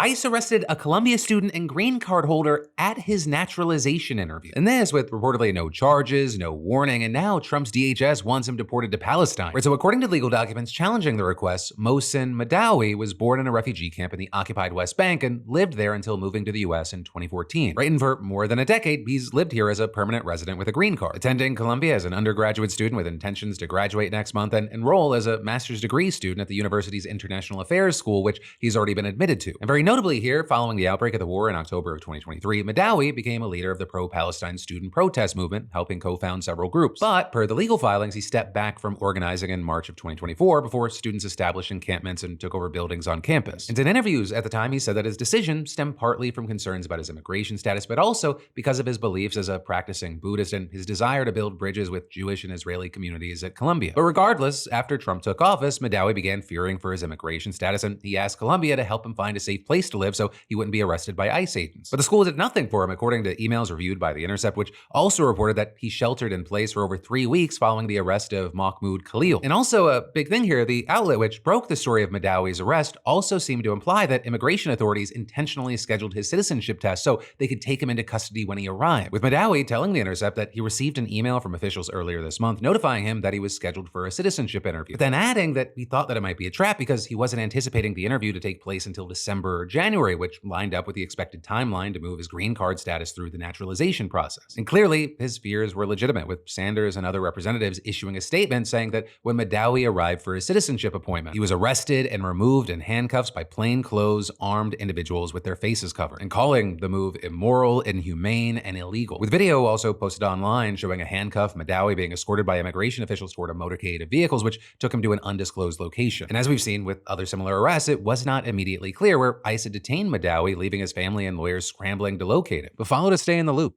ICE arrested a Columbia student and green card holder at his naturalization interview. And this with reportedly no charges, no warning, and now Trump's DHS wants him deported to Palestine. Right, so according to legal documents challenging the request, Mohsen Madawi was born in a refugee camp in the occupied West Bank and lived there until moving to the US in 2014. Right, and for more than a decade, he's lived here as a permanent resident with a green card, attending Columbia as an undergraduate student with intentions to graduate next month and enroll as a master's degree student at the university's International Affairs School, which he's already been admitted to. And very notably here, following the outbreak of the war in October of 2023, Madawi became a leader of the pro-Palestine student protest movement, helping co-found several groups. But per the legal filings, he stepped back from organizing in March of 2024 before students established encampments and took over buildings on campus. And in interviews at the time, he said that his decision stemmed partly from concerns about his immigration status, but also because of his beliefs as a practicing Buddhist and his desire to build bridges with Jewish and Israeli communities at Columbia. But regardless, after Trump took office, Madawi began fearing for his immigration status, and he asked Columbia to help him find a safe place to live so he wouldn't be arrested by ICE agents. But the school did nothing for him, according to emails reviewed by The Intercept, which also reported that he sheltered in place for over 3 weeks following the arrest of Mahmoud Khalil. And also a big thing here, the outlet which broke the story of Madawi's arrest also seemed to imply that immigration authorities intentionally scheduled his citizenship test so they could take him into custody when he arrived, with Madawi telling The Intercept that he received an email from officials earlier this month notifying him that he was scheduled for a citizenship interview, but then adding that he thought that it might be a trap because he wasn't anticipating the interview to take place until December or January, which lined up with the expected timeline to move his green card status through the naturalization process. And clearly, his fears were legitimate, with Sanders and other representatives issuing a statement saying that when Madawi arrived for his citizenship appointment, he was arrested and removed in handcuffs by plainclothes, armed individuals with their faces covered, and calling the move immoral, inhumane, and illegal. With video also posted online showing a handcuffed Madawi being escorted by immigration officials toward a motorcade of vehicles, which took him to an undisclosed location. And as we've seen with other similar arrests, it was not immediately clear where ICE had detained Madawi, leaving his family and lawyers scrambling to locate him. But follow to stay in the loop.